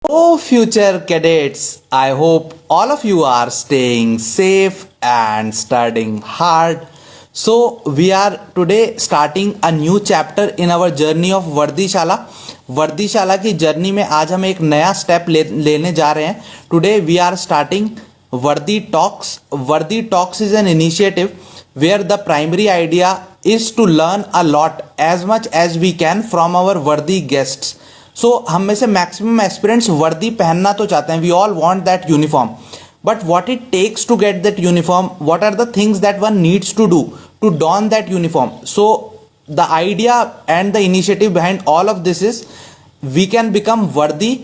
Oh, future cadets, I hope all of you are staying safe and studying hard. So, we are today starting a new chapter in our journey of वर्दीशाला. वर्दीशाला की journey में आज हम एक नया step लेने जा रहे हैं. Today we are starting Worthy Talks. Worthy Talks is an initiative where the primary idea is to learn a lot as much as we can from our worthy guests. सो हम में से मैक्सिमम एस्पिरेंट्स वर्दी पहनना तो चाहते हैं. We all want that uniform, but what it takes to get that uniform, what are the things that one needs to don that uniform. So the idea and the initiative behind all of this is we can become वर्दी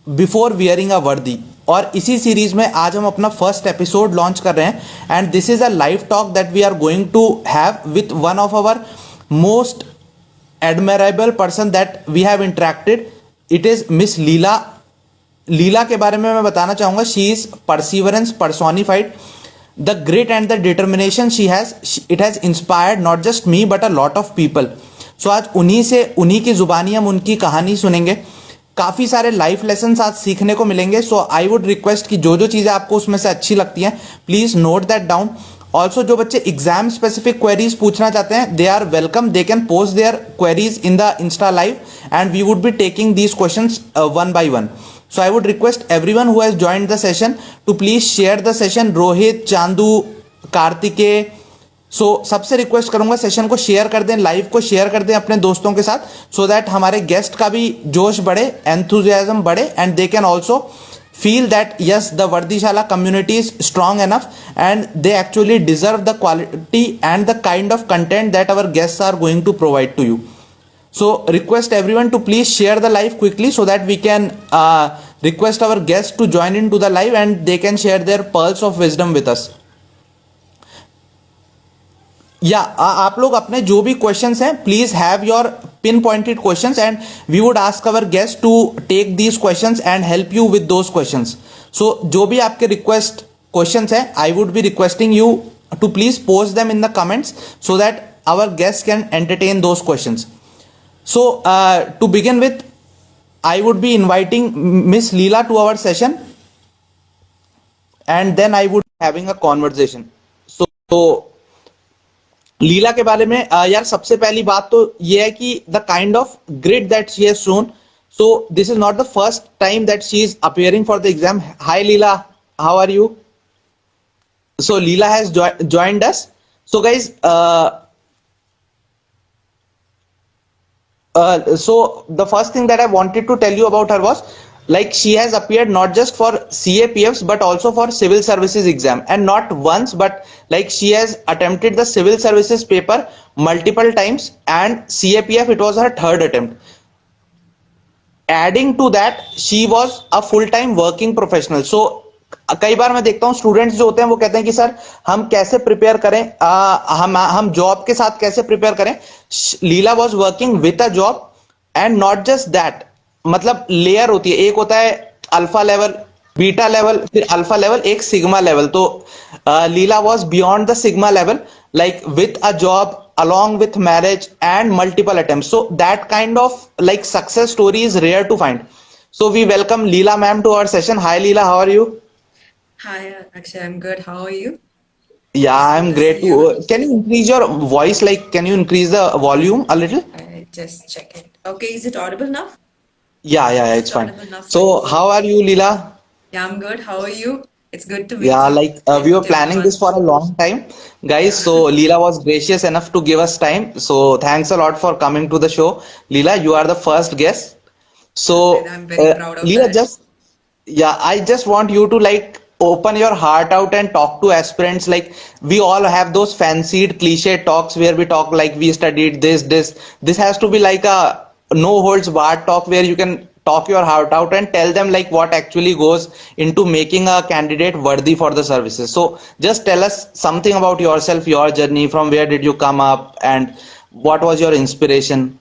before wearing a वर्दी. और इसी series में आज हम अपना first episode launch कर रहे हैं and this is a live talk that we are going to have with one of our most admirable person that we have interacted. It is Miss Leela. लीला के बारे में मैं बताना चाहूंगा. She is perseverance personified. The grit and the determination she has, it has inspired not just me but a lot of people. So आज उन्हीं की जुबानी हम उनकी कहानी सुनेंगे. काफ़ी सारे लाइफ लेसन आज सीखने को मिलेंगे. सो आई वुड रिक्वेस्ट कि जो चीज़ें आपको उसमें से अच्छी लगती हैं please note that down. Also जो बच्चे एग्जाम स्पेसिफिक क्वेरीज पूछना चाहते हैं they are welcome. They can post their queries in the insta live and we would be taking these questions one by one. So I would request everyone who has joined the session to please share the session. Rohit, Chandu, Kartikeya, so सबसे request करूंगा session को share कर दें, live को share कर दें अपने दोस्तों के साथ, सो दैट हमारे गेस्ट का भी जोश बढ़े, एंथुजियाज्म बढ़े and they can also feel that yes, the WorthyShala community is strong enough and they actually deserve the quality and the kind of content that our guests are going to provide to you. So request everyone to please share the live quickly so that we can request our guests to join into the live and they can share their pearls of wisdom with us. या आप लोग अपने जो भी questions हैं please have your pin pointed questions and we would ask our guest to take these questions and help you with those questions. So जो भी आपके रिक्वेस्ट क्वेश्चंस हैं I would be requesting you to please post them in the comments so that our guest can entertain those questions. So to begin with I would be inviting miss Leela to our session and then I would having a conversation. So Leela के बारे में यार सबसे पहली बात तो ये है कि the kind of grid that she has shown. So this is not the first time that she is appearing for the exam. Hi Leela, how are you? So Leela has joined us. So guys, so the first thing that I wanted to tell you about her was like she has appeared not just for CAPFs but also for civil services exam, and not once but like she has attempted the civil services paper multiple times and CAPF it was her third attempt. Adding to that she was a full time working professional. So कई बार मैं देखता हूँ students जो होते हैं वो कहते हैं कि सर हम कैसे प्रिपेयर करें, हम जॉब के साथ कैसे प्रिपेयर करें. Leela was working with a job and not just that, मतलब लेयर होती है, एक होता है अल्फा लेवल, बीटा लेवल, फिर अल्फा लेवल, एक सिग्मा लेवल. तो Leela was beyond the sigma level like with a job along with marriage and multiple attempts. So that kind of like success story is rare to find. So we welcome Leela ma'am to our session. Hi Leela, how are you? Hi, Akshay, I'm good. How are you? Yeah, I'm Good to great see too. you. Can you increase your voice? Like, can you increase the volume a little? I just check it. Okay, is it audible now? Yeah, It's it's fine. audible enough for So, you. how are you, Leela? Yeah, I'm good. How are you? It's good to meet Yeah, you. like Great we were meet planning this everyone. for a long time, guys. Yeah. So Leela was gracious enough to give us time. So thanks a lot for coming to the show. Leela, you are the first guest. And So I'm very proud of Leela, that. just yeah, I just want you to like open your heart out and talk to aspirants. Like we all have those fancied cliche talks where we talk like we studied this. This has to be like a no holds barred talk where you can talk your heart out and tell them like what actually goes into making a candidate worthy for the services. So just tell us something about yourself, your journey, from where did you come up and what was your inspiration.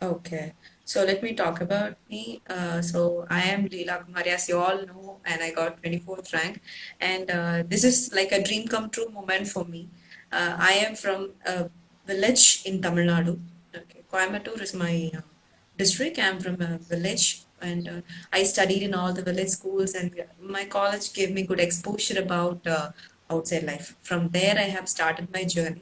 Okay. So let me talk about me. So I am Leela Kumari, as you all know, and I got 24th rank. And this is like a dream come true moment for me. I am from a village in Tamil Nadu. Okay, Coimbatore is my district. I'm from a village and I studied in all the village schools, and my college gave me good exposure about outside life. From there, I have started my journey.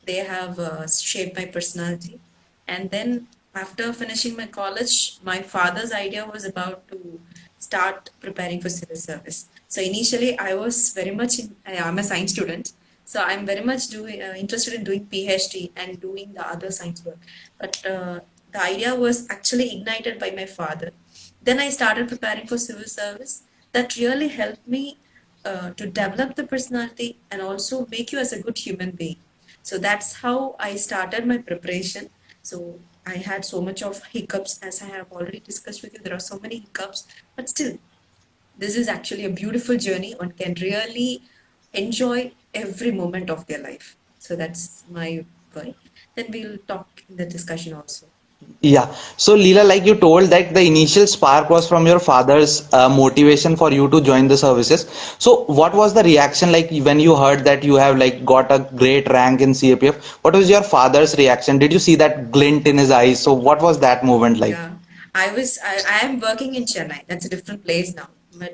They have shaped my personality, and then after finishing my college, my father's idea was about to start preparing for civil service. So initially, I was very much I'm a science student, so I'm very much doing interested in doing PhD and doing the other science work. But the idea was actually ignited by my father. Then I started preparing for civil service. That really helped me to develop the personality and also make you as a good human being. So that's how I started my preparation. So I had so much of hiccups, as I have already discussed with you. There are so many hiccups, but still, this is actually a beautiful journey. One can really enjoy every moment of their life. So that's my point. Then we'll talk in the discussion also. Yeah. So, Leela, like you told that the initial spark was from your father's motivation for you to join the services. So, what was the reaction like when you heard that you have like got a great rank in CAPF? What was your father's reaction? Did you see that glint in his eyes? So, what was that moment like? Yeah, I am working in Chennai. That's a different place now.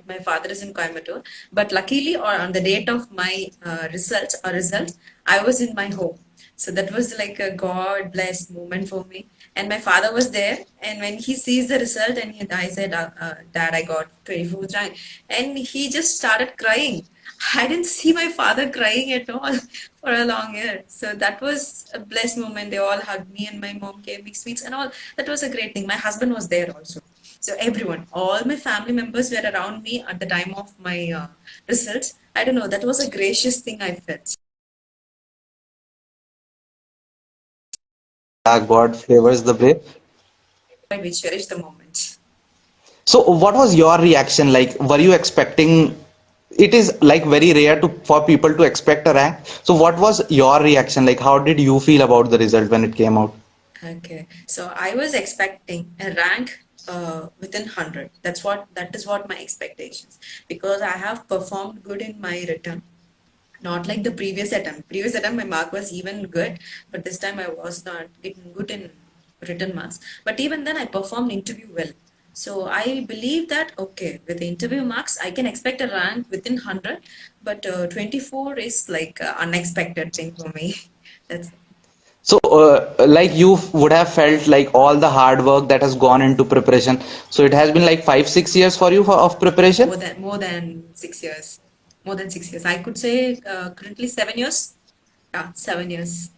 My father is in Coimbatore. But luckily, or on the date of my results, I was in my home. So that was like a God blessed moment for me. And my father was there. And when he sees the result, and I said, Dad, I got 24th rank. And he just started crying. I didn't see my father crying at all for a long year. So that was a blessed moment. They all hugged me, and my mom gave me sweets and all. That was a great thing. My husband was there also. So everyone, all my family members were around me at the time of my results. I don't know. That was a gracious thing I felt. God favors the brave. We cherish the moment. So, what was your reaction like? Were you expecting? It is like very rare to for people to expect a rank. So, what was your reaction like? How did you feel about the result when it came out? Okay, so I was expecting a rank within 100. That is what my expectations, because I have performed good in my written, not like the previous attempt. Previous attempt, my mark was even good, but this time I was not getting good in written marks. But even then, I performed interview well. So I believe that okay, with the interview marks, I can expect a rank within 100, but 24 is like unexpected thing for me. That's So, like you would have felt like all the hard work that has gone into preparation. So, it has been like 5, 6 years for you of preparation. more than 6 years. More than 6 years. I could say currently 7 years. Yeah, 7 years.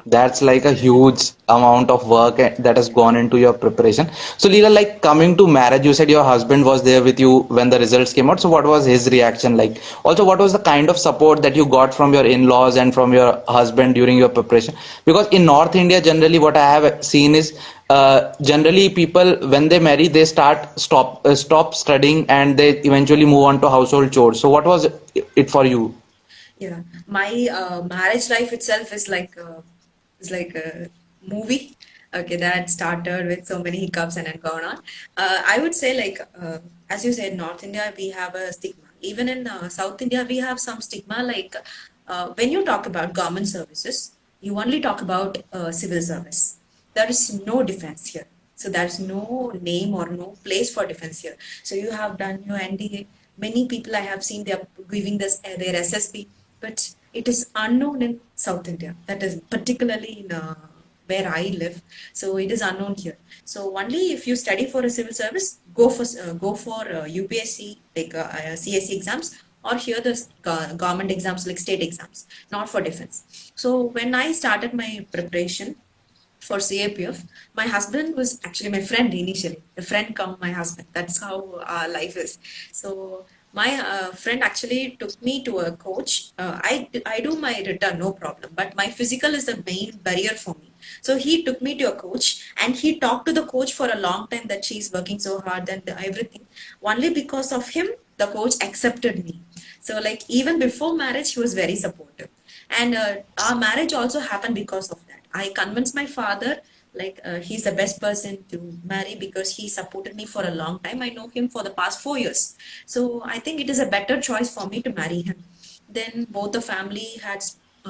That's like a huge amount of work that has gone into your preparation. So, Leela, like coming to marriage, you said your husband was there with you when the results came out. So, what was his reaction like? Also, what was the kind of support that you got from your in-laws and from your husband during your preparation? Because in North India, generally, what I have seen is generally people when they marry, they stop studying and they eventually move on to household chores. So, what was it for you? Yeah, my marriage life itself is like a movie. Okay, that started with so many hiccups and then gone on. I would say as you said, North India we have a stigma. Even in South India we have some stigma. When you talk about government services, you only talk about civil service. There is no defense here. So there's no name or no place for defense here. So you have done your NDA. Many people I have seen they are giving this their SSB, but it is unknown in South India. That is particularly in where I live. So it is unknown here. So only if you study for a civil service, go for UPSC CSC exams, or here the government exams like state exams, not for defense. So when I started my preparation for CAPF, my husband was actually my friend initially. A friend come my husband. That's how life is. So my friend actually took me to a coach. I do my return no problem, but my physical is the main barrier for me. So he took me to a coach, and he talked to the coach for a long time that she's working so hard and everything. Only because of him, the coach accepted me. So like even before marriage, he was very supportive, and our marriage also happened because of that. I convinced my father he's the best person to marry because he supported me for a long time. I know him for the past 4 years, so I think it is a better choice for me to marry him. Then both the family had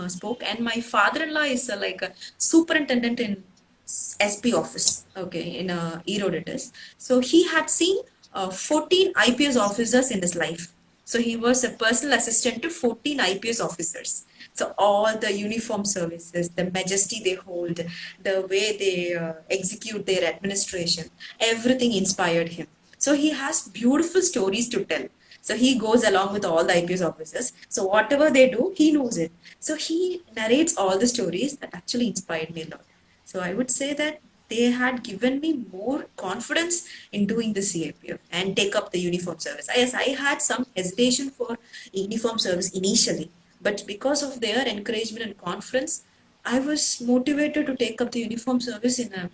spoke, and my father-in-law is like a superintendent in SP office, okay, in Erode it is. So he had seen 14 IPS officers in his life. So he was a personal assistant to 14 IPS officers. So all the uniform services, the majesty they hold, the way they execute their administration, everything inspired him. So he has beautiful stories to tell. So he goes along with all the IPS officers. So whatever they do, he knows it. So he narrates all the stories that actually inspired me a lot. So I would say that they had given me more confidence in doing the CAPF and take up the uniform service. Yes, I had some hesitation for uniform service initially, but because of their encouragement and confidence, I was motivated to take up the uniform service in a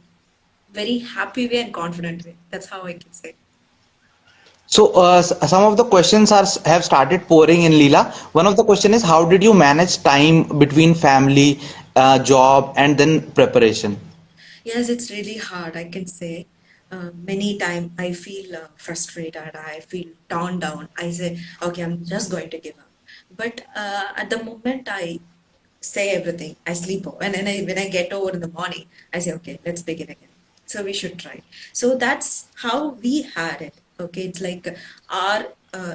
very happy way and confident way. That's how I can say. So some of the questions have started pouring in, Leela. One of the question is, how did you manage time between family, job, and then preparation? Yes, it's really hard, I can say. Many times I feel frustrated, I feel torn down. I say, okay, I'm just going to give up. But at the moment I say everything, I sleep over. And then when I get over in the morning, I say, okay, let's begin again. So we should try. So that's how we had it. Okay, it's like our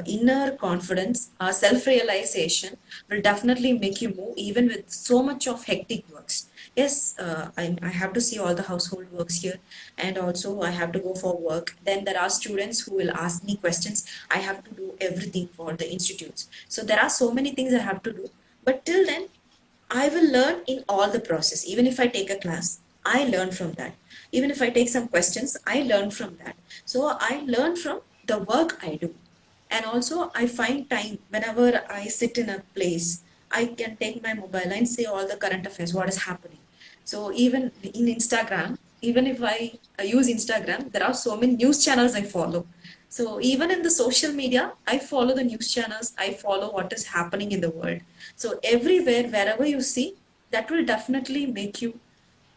inner confidence, our self-realization will definitely make you move even with so much of hectic works. Yes, I have to see all the household works here, and also I have to go for work. Then there are students who will ask me questions. I have to do everything for the institutes. So there are so many things I have to do. But till then, I will learn in all the process. Even if I take a class, I learn from that. Even if I take some questions, I learn from that. So I learn from the work I do. And also, I find time whenever I sit in a place, I can take my mobile and see all the current affairs, what is happening. So even in Instagram, even if I use Instagram, there are so many news channels I follow. So even in the social media, I follow the news channels, I follow what is happening in the world. So everywhere, wherever you see, that will definitely make you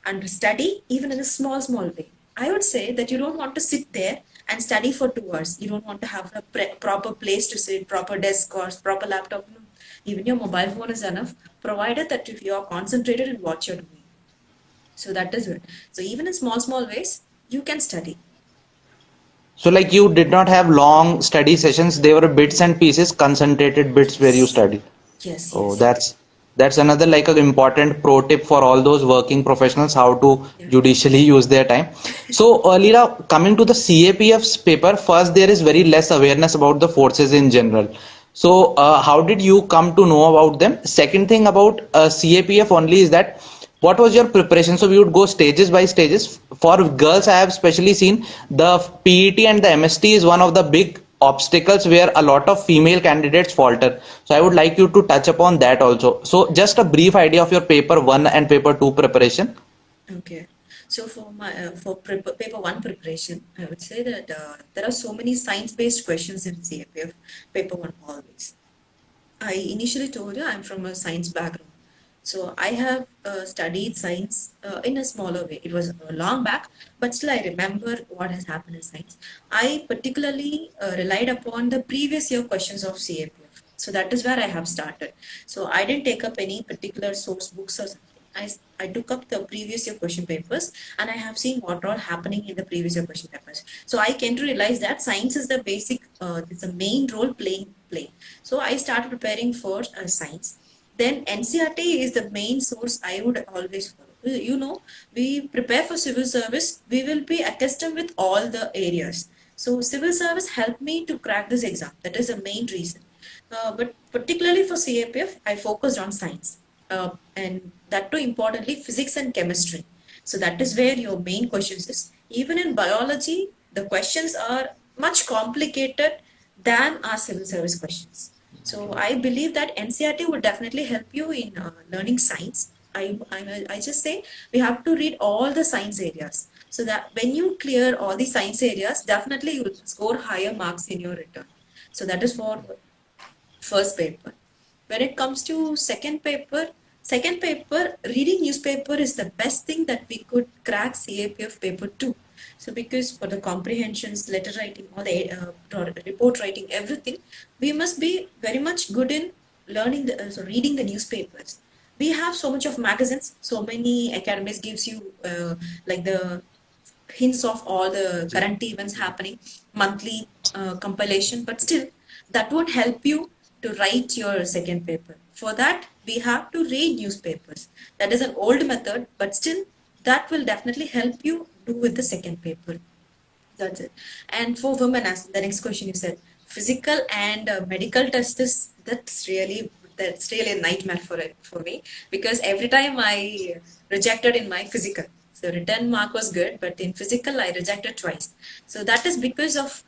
and study even in a small way. I would say that you don't want to sit there and study for 2 hours. You don't want to have a proper place to sit, proper desk or proper laptop. No. Even your mobile phone is enough, provided that if you are concentrated in what you're doing. So that is it. So even in small ways, you can study. So like you did not have long study sessions; they were bits and pieces, concentrated bits where you Yes. studied. Yes, Oh, yes. that's another like an important pro tip for all those working professionals how to Yeah. judicially use their time. So, Leela, coming to the CAPF's paper, first there is very less awareness about the forces in general. So, how did you come to know about them? Second thing about CAPF only is that what was your preparation? So we would go stages by stages. For girls, I have especially seen the PET and the MST is one of the big obstacles where a lot of female candidates falter. So I would like you to touch upon that also. So just a brief idea of your paper one and paper two preparation. Okay. So for my paper one preparation, I would say that there are so many science-based questions in CAPF paper one always. I initially told you I'm from a science background. So I have studied science in a smaller way. It was long back, but still I remember what has happened in science. I particularly relied upon the previous year questions of CAPF. So that is where I have started. So I didn't take up any particular source books or something. I took up the previous year question papers and I have seen what all happening in the previous year question papers. So I came to realize that science is the basic, it's a main role playing. So I started preparing for science. Then NCRT is the main source I would always follow. You know, we prepare for civil service, we will be accustomed with all the areas. So civil service helped me to crack this exam. That is the main reason. But particularly for CAPF, I focused on science. And that too importantly, physics and chemistry. So that is where your main questions is. Even in biology, the questions are much complicated than our civil service questions. So I believe that NCRT would definitely help you in learning science. I just say we have to read all the science areas so that when you clear all the science areas, definitely you will score higher marks in your return. So that is for first paper. When it comes to second paper, reading newspaper is the best thing that we could crack CAPF paper two. So because for the comprehensions, letter writing, or the report writing, everything, we must be very much good in learning so reading the newspapers. we have so much of magazines, so many academies gives you like the hints of all the current events happening, monthly compilation, but still that won't help you to write your second paper. For that, we have to read newspapers. That is an old method, but still that will definitely help you do with the second paper. That's it. And for women, as the next question you said, physical and medical test is that's really a nightmare for it for me, because every time I rejected in my physical. So written mark was good, but in physical I rejected twice. So that is because of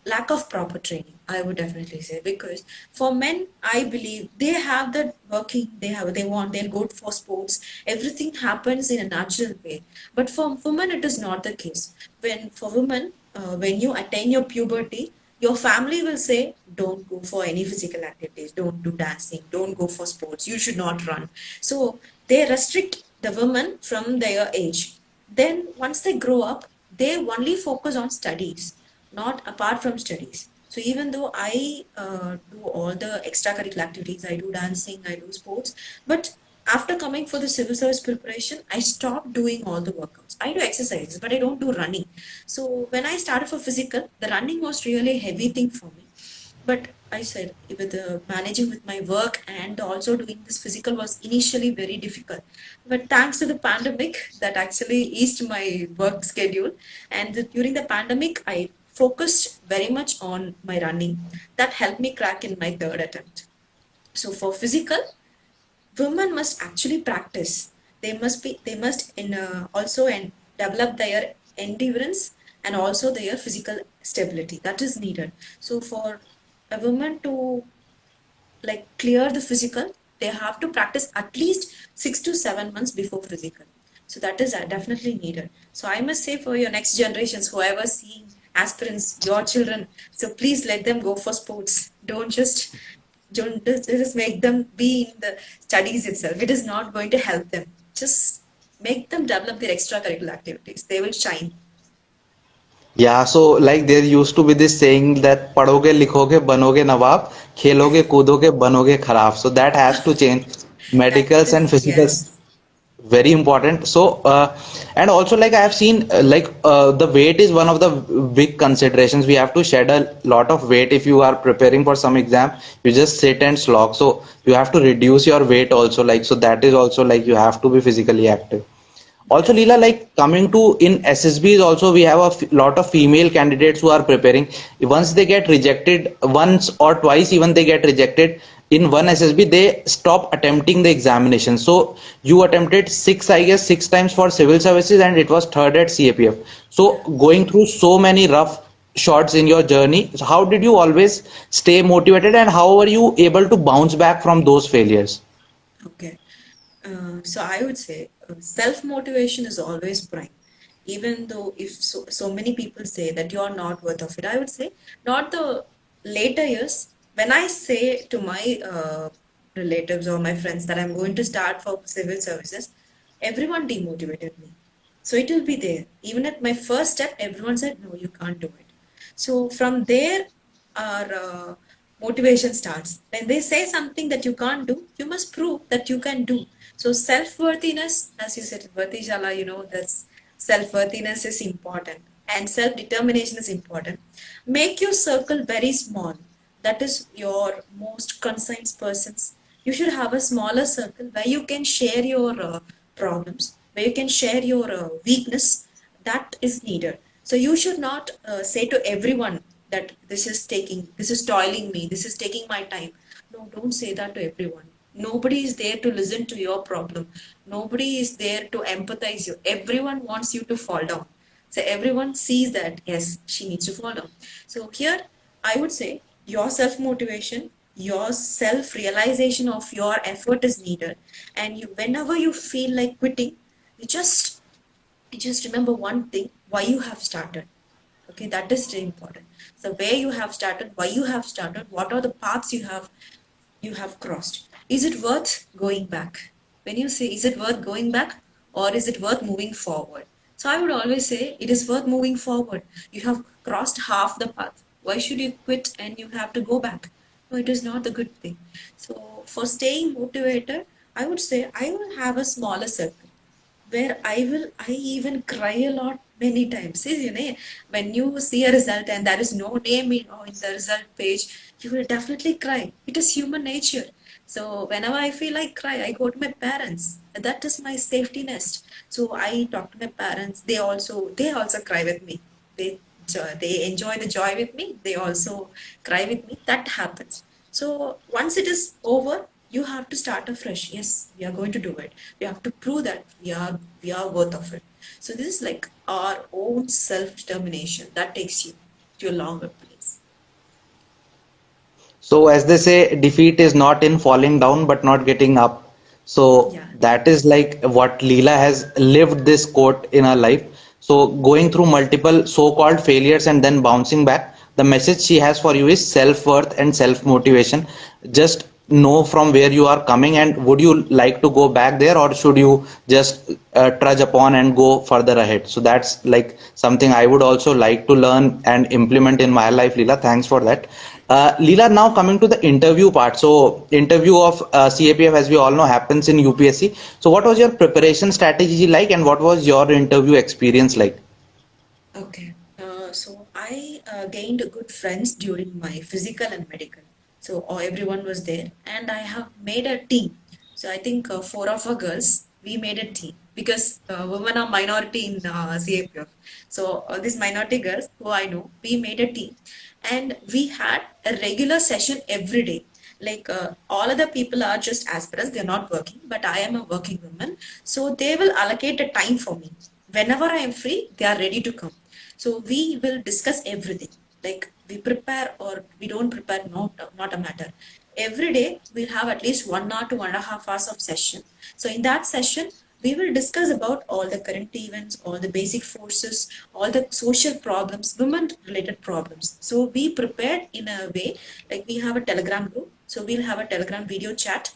lack of proper training, I would definitely say. Because for men, I believe they have that working, they'll go for sports, everything happens in a natural way. But for women, it is not the case. For women, when you attain your puberty, your family will say, don't go for any physical activities, don't do dancing, don't go for sports, you should not run. So they restrict the women from their age. Then once they grow up, they only focus on studies, not apart from studies. So even though I do all the extracurricular activities, I do dancing, I do sports, but after coming for the civil service preparation, I stopped doing all the workouts. I do exercises, but I don't do running. So when I started for physical, the running was really a heavy thing for me. But I said, with managing with my work and also doing this physical was initially very difficult. But thanks to the pandemic, that actually eased my work schedule. And during the pandemic, I focused very much on my running. That helped me crack in my third attempt. So for physical, women must actually practice. They must also and develop their endurance and also their physical stability. That is needed. So for a woman to like clear the physical, they have to practice at least 6 to 7 months before physical. So that is definitely needed. So I must say, for your next generations, whoever seeing aspirants, your children, so please let them go for sports. Don't just make them be in the studies itself. It is not going to help them. Just make them develop their extracurricular activities. They will shine. Yeah, so like there used to be this saying that पढ़ोगे लिखोगे बनोगे नवाब खेलोगे कूदोगे बनोगे खराब. So that has to change. That Medicals and is, physicals yes. very important. So and also like I have seen the weight is one of the big considerations. We have to shed a lot of weight if you are preparing for some exam. You just sit and slog. So you have to reduce your weight also, like, so that is also like you have to be physically active. Also, Yes. Leela, like coming to in SSBs, also we have a lot of female candidates who are preparing. Once they get rejected, once or twice, even they get rejected in one SSB, they stop attempting the examination. So you attempted six, I guess, six times for civil services, and it was third at CAPF. So going through so many rough shots in your journey, so how did you always stay motivated, and how were you able to bounce back from those failures? Okay. So I would say self-motivation is always prime. Even though if so many people say that you are not worth of it, I would say not the later years. When I say to my relatives or my friends that I'm going to start for civil services, everyone demotivated me. So it will be there. Even at my first step, everyone said, no, you can't do it. So from there, our motivation starts. When they say something that you can't do, you must prove that you can do. So self-worthiness, as you said, WorthyShala, that's self-worthiness is important and self-determination is important. Make your circle very small. That is your most concerned persons. You should have a smaller circle where you can share your problems, where you can share your weakness. That is needed. So you should not say to everyone that this is toiling me, this is taking my time. No, don't say that to everyone. Nobody is there to listen to your problem. Nobody is there to empathize you. Everyone wants you to fall down. So everyone sees that, yes, she needs to fall down. So here, I would say your self motivation, your self realization of your effort is needed. And whenever you feel like quitting, you just remember one thing: why you have started. Okay, that is very important. So where you have started, why you have started, what are the paths you have crossed. Is it worth going back? When you say, is it worth going back or is it worth moving forward? So I would always say it is worth moving forward. You have crossed half the path. Why should you quit and you have to go back? No, it is not a good thing. So for staying motivated, I would say I will have a smaller circle where I even cry a lot many times. See, when you see a result and there is no name in the result page, you will definitely cry. It is human nature. So whenever I feel like cry, I go to my parents. That is my safety nest. So I talk to my parents. They also cry with me. They enjoy the joy with me. They also cry with me. That happens. So once it is over, you have to start afresh. Yes, we are going to do it. We have to prove that we are worth of it. So this is like our own self determination that takes you to a longer place. So, as they say, defeat is not in falling down but not getting up. So, Yeah. that is like what Leela has lived this quote in her life. So, going through multiple so called failures and then bouncing back, the message she has for you is self worth and self motivation. Just know from where you are coming, and would you like to go back there, or should you just trudge upon and go further ahead? So, that's like something I would also like to learn and implement in my life, Leela. Thanks for that. Leela, now coming to the interview part. So, interview of CAPF, as we all know, happens in UPSC. So, what was your preparation strategy like, and what was your interview experience like? Okay. So I gained good friends during my physical and medical. So everyone was there, and I have made a team. So I think four of our girls we made a team because women are minority in CAPF. So these minority girls who I know, we made a team, and we had a regular session every day. Like all other people are just aspirants, they're not working, but I am a working woman. So they will allocate a time for me. Whenever I am free, they are ready to come. So we will discuss everything. Like we prepare or we don't prepare, not a matter. Every day we'll have at least 1 hour to 1.5 hours of session. So in that session, we will discuss about all the current events, all the basic forces, all the social problems, women related problems. So we prepared in a way, like we have a Telegram group. So we'll have a Telegram video chat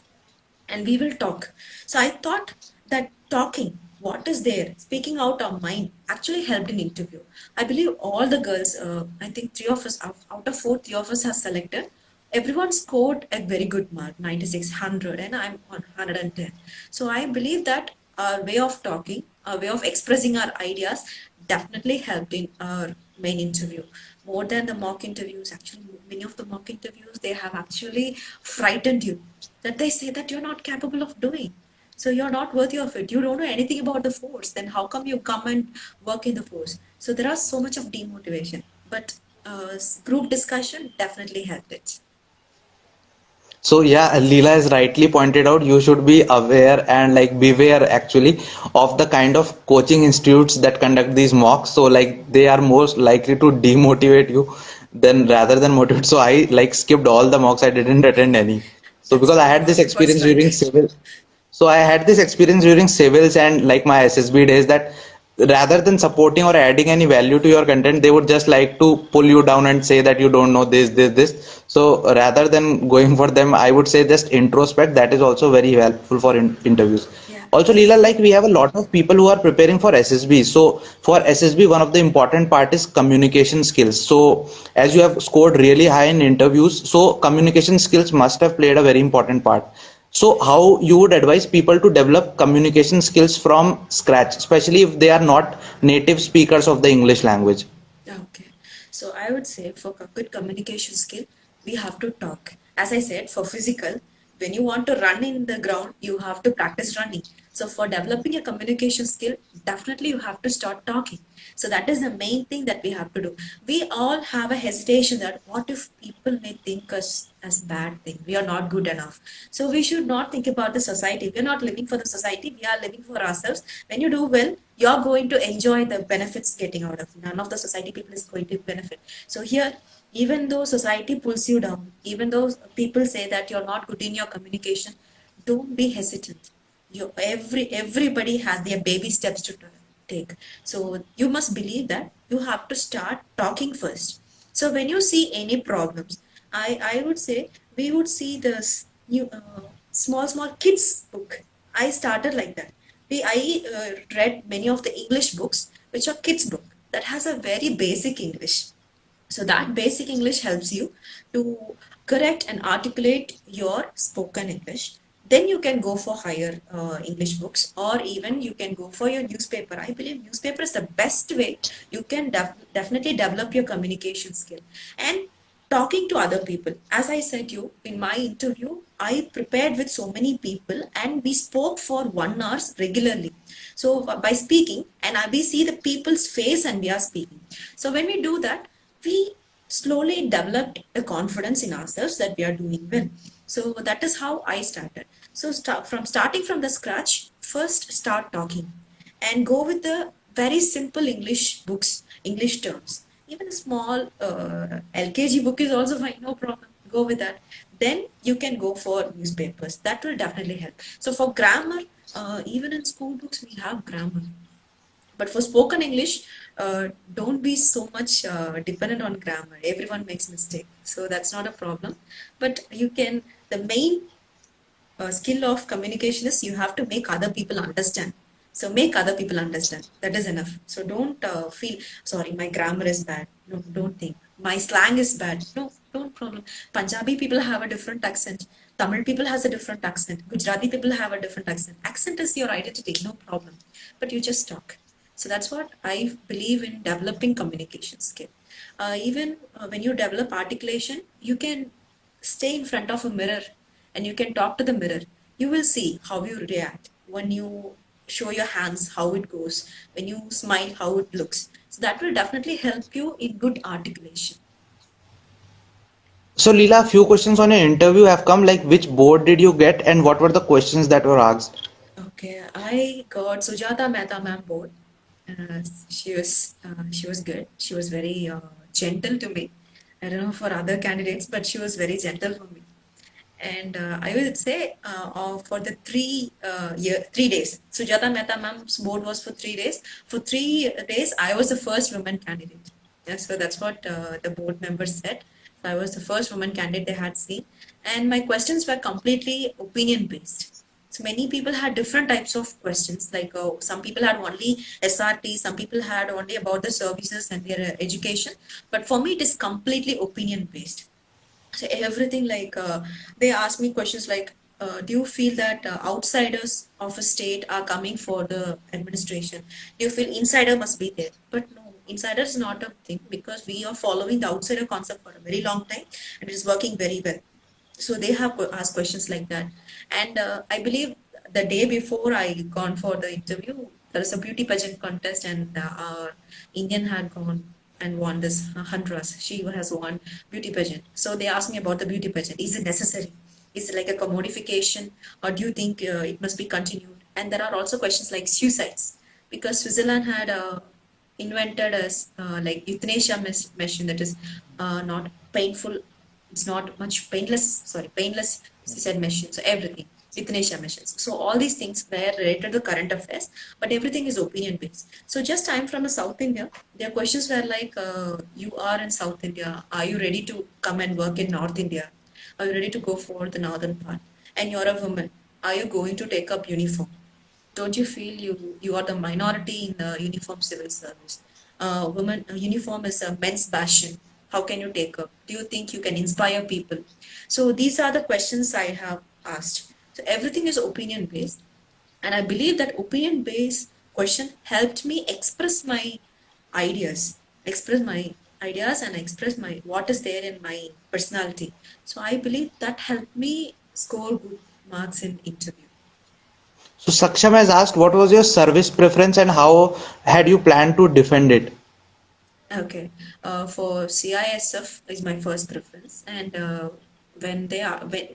and we will talk. So I thought that talking, what is there, speaking out our mind, actually helped in interview. I believe all the girls, I think three of us, out of four, three of us have selected. Everyone scored a very good mark, 9600, and I'm on 110. So I believe that our way of talking, our way of expressing our ideas definitely helped in our main interview. More than the mock interviews, actually, many of the mock interviews, they have actually frightened you that they say that you're not capable of doing. So you're not worthy of it. You don't know anything about the force. Then how come you come and work in the force? So there are so much of demotivation. But group discussion definitely helped it. So yeah, Leela has rightly pointed out you should be aware and like beware actually of the kind of coaching institutes that conduct these mocks. So like they are most likely to demotivate you than rather than motivate. So I like skipped all the mocks. I didn't attend any. So That's because I very had this normal for experience during strike. civil. So I had this experience during civils and like my SSB days that rather than supporting or adding any value to your content, they would just like to pull you down and say that you don't know this. So rather than going for them, I would say just introspect. That is also very helpful for interviews. Yeah, Also, Leela, exactly. like we have a lot of people who are preparing for SSB. So for SSB, one of the important part is communication skills. So as you have scored really high in interviews, so communication skills must have played a very important part. So Yes. how you would advise people to develop communication skills from scratch, especially if they are not native speakers of the English language? Okay. So I would say for good communication skill, we have to talk. As I said, for physical, when you want to run in the ground, you have to practice running. So for developing a communication skill, definitely you have to start talking. So that is the main thing that we have to do. We all have a hesitation that what if people may think us as bad thing? We are not good enough. So we should not think about the society. We are not living for the society. We are living for ourselves. When you do well, you're going to enjoy the benefits getting out of it. None of the society people is going to benefit. So here, even though society pulls you down, even though people say that you're not good in your communication, don't be hesitant. Everybody has their baby steps to take. So you must believe that you have to start talking first. So when you see any problems, I would say we would see this new small kids book. I started like that. I read many of the English books which are kids book that has a very basic English. So that basic English helps you to correct and articulate your spoken English. then you can go for higher English books, or even you can go for your newspaper. I believe newspaper is the best way you can definitely develop your communication skill and talking to other people. As I said you in my interview, I prepared with so many people and we spoke for 1 hour regularly. So by speaking, and we see the people's face and we are speaking. So when we do that, we slowly developed a confidence in ourselves that we are doing well. So that is how I started. So starting from the scratch, first start talking and go with the very simple English books, English terms. Even a small LKG book is also fine, no problem. Go with that. Then you can go for newspapers. That will definitely help. So for grammar, even in school books, we have grammar. But for spoken English, don't be so much dependent on grammar. Everyone makes mistake, so that's not a problem. But you can. The main skill of communication is you have to make other people understand. So make other people understand. That is enough. So don't feel sorry. My grammar is bad. No, don't think. My slang is bad. No, don't problem. Punjabi people have a different accent. Tamil people has a different accent. Gujarati people have a different accent. Accent is your identity. No problem. But you just talk. So that's what I believe in developing communication skill. Even when you develop articulation, you can stay in front of a mirror and you can talk to the mirror. You will see how you react when you show your hands, how it goes, when you smile, how it looks. So that will definitely help you in good articulation. So, Leela, few questions on your interview have come, like which board did you get and what were the questions that were asked? Okay, I got Sujata Mehta ma'am board. She was good. She was very gentle to me. I don't know for other candidates, but she was very gentle for me. And I will say for the 3 days, Sujata Mehta ma'am's board was for 3 days. For 3 days, I was the first woman candidate. Yeah, so that's what the board members said. So I was the first woman candidate they had seen, and my questions were completely opinion based. So many people had different types of questions. Like some people had only SRT, some people had only about the services and their education. But for me, it is completely opinion based. So everything like they ask me questions like, do you feel that outsiders of a state are coming for the administration? Do you feel insider must be there? But no, insider is not a thing because we are following the outsider concept for a very long time and it is working very well. So they have asked questions like that. And I believe the day before I gone for the interview, there was a beauty pageant contest and our Indian had gone and won this Huntress. She has won beauty pageant. So they asked me about the beauty pageant. Is it necessary? Is it like a commodification, or do you think it must be continued? And there are also questions like suicides because Switzerland had invented as like euthanasia machine that is not painful, it's not much painless suicide machines, so everything, euthanasia machines. So all these things were related to current affairs, but everything is opinion based. So just I'm from a South India. Their questions were like, you are in South India. Are you ready to come and work in North India? Are you ready to go for the northern part? And you're a woman. Are you going to take up uniform? Don't you feel you are the minority in the uniform civil service? Women uniform is a men's passion. How can you take up? Do you think you can inspire people? So these are the questions I have asked. So everything is opinion based, and I believe that opinion based question helped me ideas, express my ideas, and express my what is there in my personality. So I believe that helped me score good marks in interview. So, Saksham has asked what was your service preference and how had you planned to defend it? Okay. For CISF is my first preference, and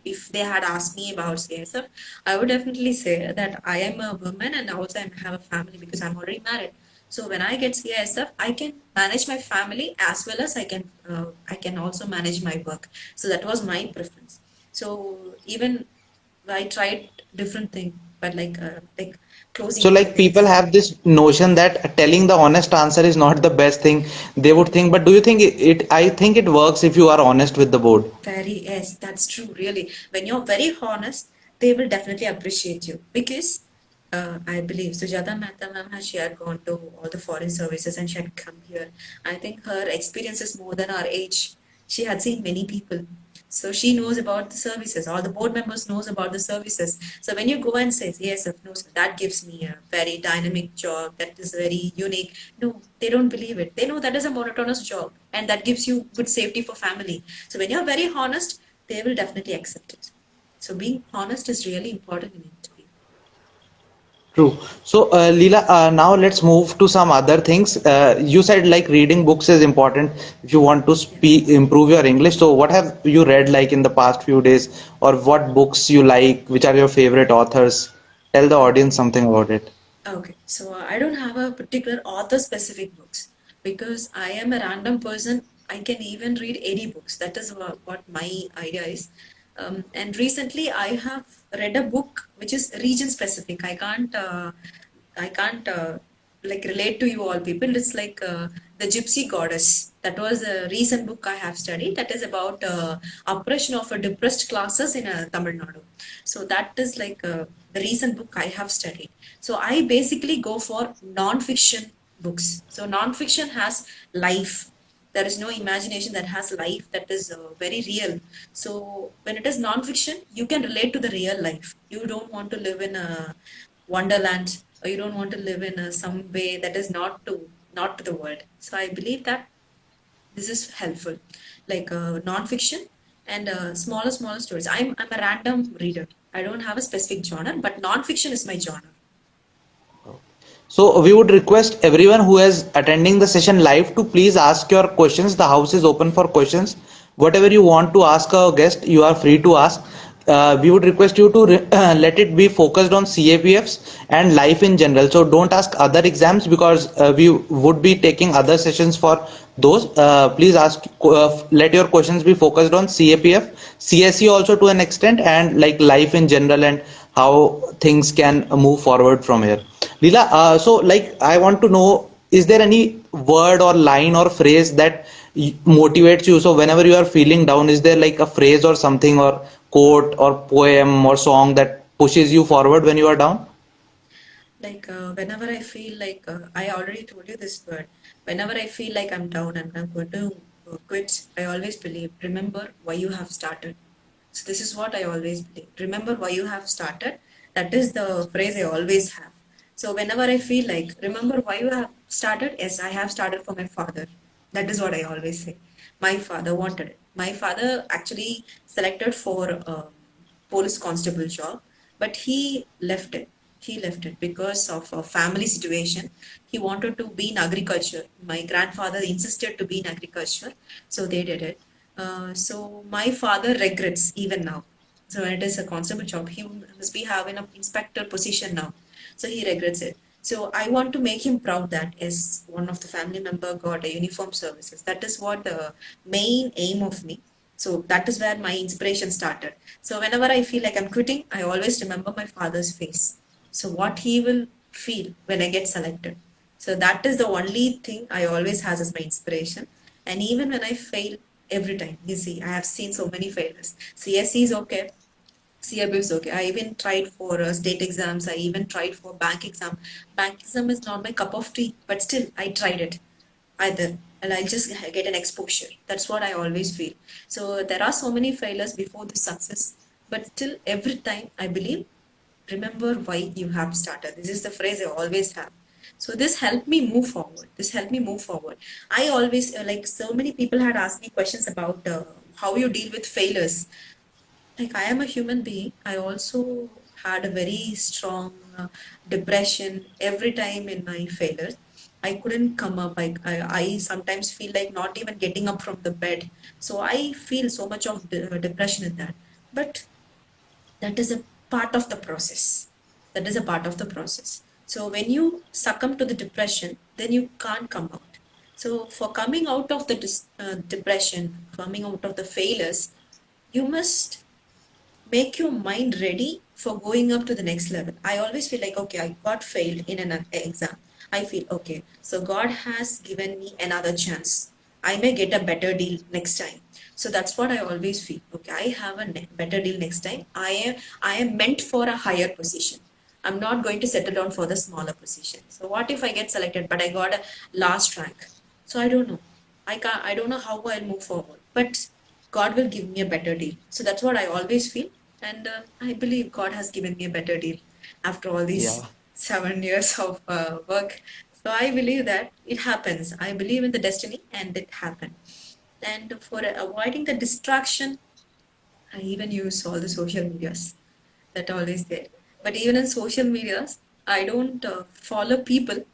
if they had asked me about CISF, I would definitely say that I am a woman and also I have a family because I'm already married. So when I get CISF, I can manage my family as well as I can also manage my work. So that was my preference. So even I tried different thing, but like So, closing like people curtains. have this notion that telling the honest answer is not the best thing they would think, but do you think I think it works if you are honest with the board. Very, yes, that's true, really. When you're very honest, they will definitely appreciate you because I believe Sujata Mehta ma'am she had gone to all the foreign services and she had come here. I think her experience is more than our age. She had seen many people. So she knows about the services, all the board members knows about the services. So when you go and say, yes, sir, no, sir, that gives me a very dynamic job, that is very unique. No, they don't believe it. They know that is a monotonous job and that gives you good safety for family. So when you're very honest, they will definitely accept it. So being honest is really important in interview. True. So, Leela, now let's move to some other things. You said like reading books is important if you want to Yeah. speak, improve your English. So, what have you read like in the past few days, or what books you like? Which are your favorite authors? Tell the audience Okay. something about it. Okay, so I don't have a particular author specific books because I am a random person. I can even read any books. That is what my idea is. And recently I have read a book which is region specific. I can't like relate to you all people. It's like the Gypsy Goddess. That was a recent book I have studied. That is about oppression of depressed classes in Tamil Nadu. So that is like the recent book I have studied. So I basically go for non-fiction books. So non-fiction has life. There is no imagination, that has life, that is very real. So when it is non-fiction, you can relate to the real life. You don't want to live in a wonderland, or you don't want to live in some way that is not to the world. So I believe that this is helpful, like non-fiction and smaller stories. I'm a random reader. I don't have a specific genre, but non-fiction is my genre. So we would request everyone who is attending the session live to please ask your questions. The house is open for questions. Whatever you want to ask a guest, you are free to ask. We would request you to let it be focused on CAPFs and life in general. So don't ask other exams because we would be taking other sessions for those. Please ask, let your questions be focused on CAPF, CSE also to an extent, and like life in general and how things can move forward from here. Leela, so like I want to know, is there any word or line or phrase that motivates you? So whenever you are feeling down, is there like a phrase or something or quote or poem or song that pushes you forward when you are down? Like whenever I feel like I already told you this word. Whenever I feel like I'm down and I'm going to quit, I always believe, remember why you have started. So this is what I always believe. Remember why you have started. That is the phrase I always have. So whenever I feel like, remember why you have started. Yes, I have started for my father. That is what I always say. My father wanted it. My father actually selected for police constable job, but he left it. He left it because of a family situation. He wanted to be in agriculture. My grandfather insisted to be in agriculture, so they did it. So my father regrets even now. So when it is a constable job, he must be having an inspector position now. So he regrets it. So I want to make him proud that as one of the family member got a uniform services. That is what the main aim of me. So that is where my inspiration started. So whenever I feel like I'm quitting, I always remember my father's face. So what he will feel when I get selected. So that is the only thing I always has as my inspiration. And even when I fail every time, you see, I have seen so many failures. CSE is okay. CRB is okay. I even tried for state exams. I even tried for bank exam. Bank exam is not my cup of tea, but still I tried it either, and I just get an exposure. That's what I always feel. So there are so many failures before the success, but still every time I believe, remember why you have started. This is the phrase I always have. So this helped me move forward. This helped me move forward. I always like so many people had asked me questions about how you deal with failures. Like I am a human being. I also had a very strong depression every time in my failures. I couldn't come up. I sometimes feel like not even getting up from the bed. So I feel so much of depression in that. But that is a part of the process. That is a part of the process. So when you succumb to the depression, then you can't come out. So for coming out of the depression, coming out of the failures, you must make your mind ready for going up to the next level. I always feel like, okay, I got failed in an exam. I feel, okay, so God has given me another chance. I may get a better deal next time. So that's what I always feel. Okay, I have a better deal next time. I am meant for a higher position. I'm not going to settle down for the smaller position. So what if I get selected, but I got a last rank? So I don't know. I don't know how I'll move forward. But God will give me a better deal. So that's what I always feel. And I believe God has given me a better deal after all these Yeah. 7 years of work. So I believe that it happens. I believe in the destiny and it happened. And for avoiding the distraction, I even use all the social medias that always there. But even in social medias, I don't follow people.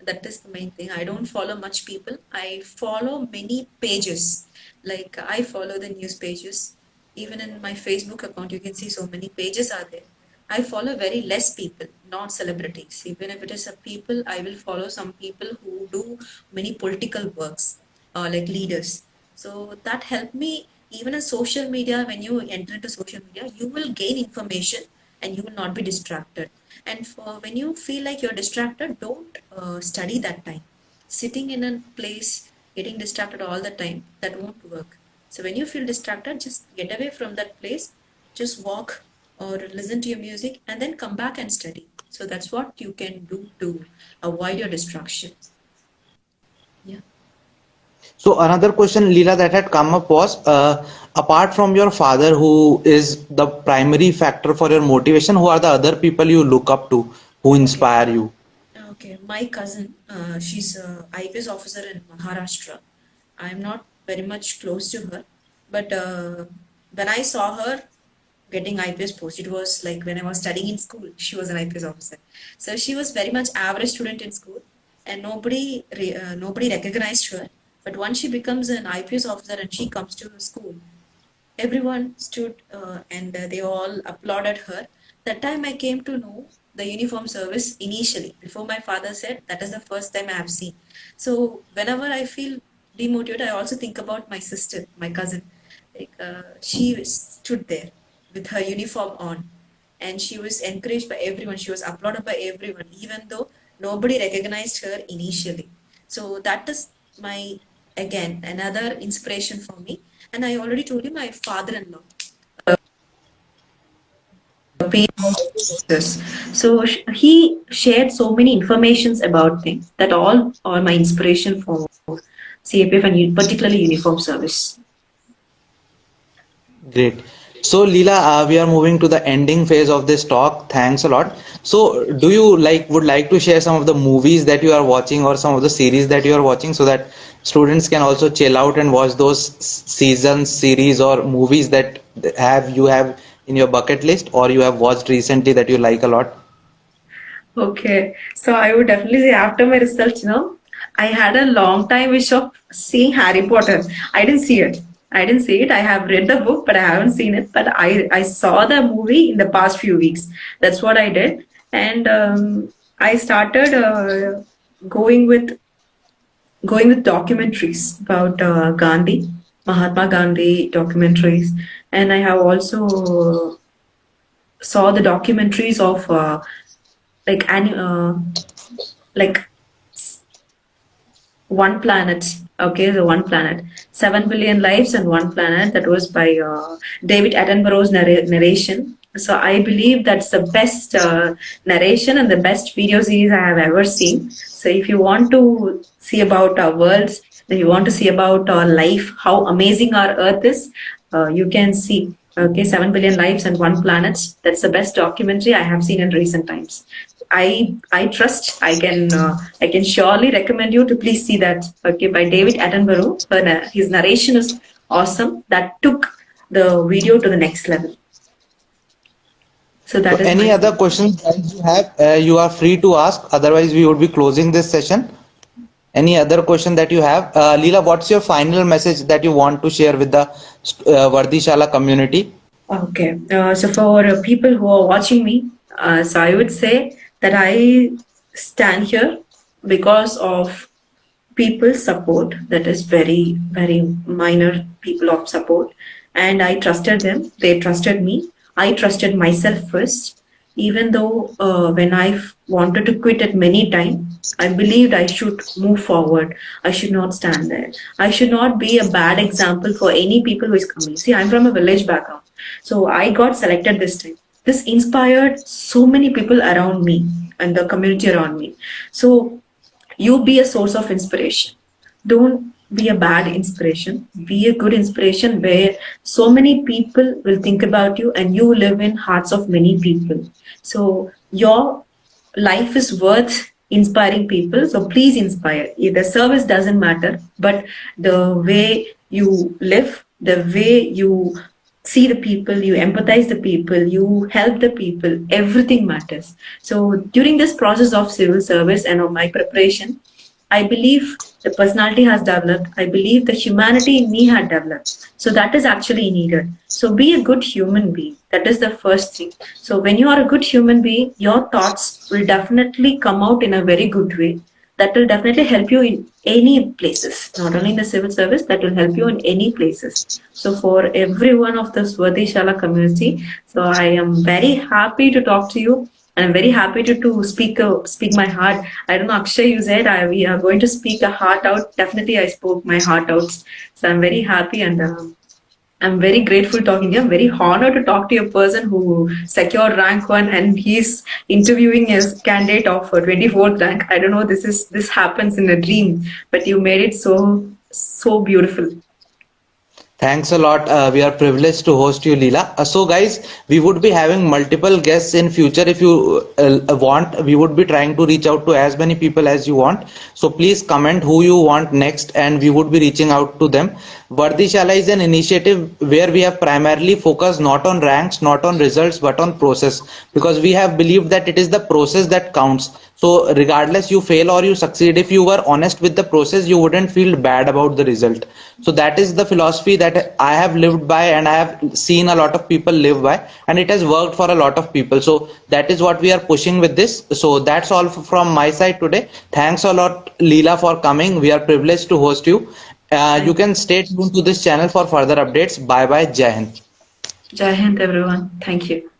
That is the main thing. I don't follow much people. I follow many pages. Like I follow the news pages. Even in my Facebook account, you can see so many pages are there. I follow very less people, not celebrities. Even if it is a people, I will follow some people who do many political works, like leaders. So that helped me. Even in social media, when you enter into social media, you will gain information and you will not be distracted. And for when you feel like you're distracted, don't study that time. Sitting in a place, getting distracted all the time, that won't work. So when you feel distracted, just get away from that place, just walk or listen to your music and then come back and study. So that's what you can do to avoid your distraction. Yeah. So another question, Leela, that had come up was, apart from your father, who is the primary factor for your motivation, who are the other people you look up to, who Okay. inspire you? Okay, my cousin, she's a IPS officer in Maharashtra. I'm not very much close to her, but when I saw her getting IPS post, it was like when I was studying in school, she was an IPS officer. So she was very much average student in school, and nobody recognized her. But once she becomes an IPS officer and she comes to school, everyone stood and they all applauded her. That time I came to know the uniform service initially. Before my father said, that is the first time I have seen. So whenever I feel demotivated, I also think about my sister, my cousin. Like she stood there with her uniform on, and she was encouraged by everyone. She was applauded by everyone, even though nobody recognized her initially. So that is my again another inspiration for me. And I already told you my father-in-law. This. So he shared so many informations about things that all are my inspiration for CAPF and particularly uniform service. Great. So, Leela, we are moving to the ending phase of this talk. Thanks a lot. So, do you would like to share some of the movies that you are watching or some of the series that you are watching so that students can also chill out and watch those seasons, series, or movies that have in your bucket list or you have watched recently that you like a lot? Okay, so I would definitely say after my results, I had a long time wish of seeing Harry Potter. I didn't see it. I didn't see it. I have read the book, but I haven't seen it. But I saw the movie in the past few weeks. That's what I did. And I started going with going with documentaries about Gandhi, Mahatma Gandhi documentaries. And I have also saw the documentaries of like like One Planet. Okay, the One Planet. 7 billion lives and One Planet. That was by David Attenborough's narration. So I believe that's the best narration and the best video series I have ever seen. So if you want to see about our worlds, if you want to see about our life, how amazing our Earth is, you can see. Okay, 7 billion lives and One Planet. That's the best documentary I have seen in recent times. I trust I can surely recommend you to please see that. Okay, by David Attenborough. His narration is awesome. That took the video to the next level. So So, that is my any other feeling. questions that you have, you are free to ask. Otherwise, we would be closing this session. Any other question that you have? Leela, what's your final message that you want to share with the WorthyShala community? Okay, so for people who are watching me, so I would say that I stand here because of people's support. That is very minor people of support, and I trusted them, they trusted me, I trusted myself first. Even though when I wanted to quit at many times, I believed I should move forward. I should not stand there. I should not be a bad example for any people who is coming. See, I'm from a village background, so I got selected this time. This inspired so many people around me and the community around me. So you be a source of inspiration. Don't be a bad inspiration. Be a good inspiration where so many people will think about you and you live in hearts of many people. So your life is worth inspiring people. So please inspire. The service doesn't matter, but the way you live, the way you see the people, you empathize the people, you help the people, everything matters. So during this process of civil service and of my preparation, I believe the personality has developed. I believe the humanity in me had developed. So that is actually needed. So be a good human being. That is the first thing. So when you are a good human being, your thoughts will definitely come out in a very good way. That will definitely help you in any places, not only in the civil service, that will help you in any places. So for everyone of this WorthyShala community, so I am very happy to talk to you. And I'm very happy to speak my heart. I don't know, Akshay, you said we are going to speak a heart out. Definitely, I spoke my heart out. So I'm very happy and I'm very grateful talking to you. I'm very honored to talk to a person who secured rank one and he's interviewing his candidate of 24th rank. I don't know, this happens in a dream, but you made it so beautiful. Thanks a lot. We are privileged to host you, Leela. So, guys, we would be having multiple guests in future. If you want, we would be trying to reach out to as many people as you want. So, please comment who you want next, and we would be reaching out to them. WorthyShala is an initiative where we have primarily focused not on ranks, not on results, but on process, because we have believed that it is the process that counts. So, regardless you fail or you succeed, if you were honest with the process, you wouldn't feel bad about the result. So that is the philosophy that I have lived by, and I have seen a lot of people live by, and it has worked for a lot of people. So that is what we are pushing with this. So that's all from my side today. Thanks a lot, Leela, for coming. We are privileged to host you. You Thank can stay tuned to this channel for further updates. Bye bye. Jai Hind. Jai Hind, everyone. Thank you.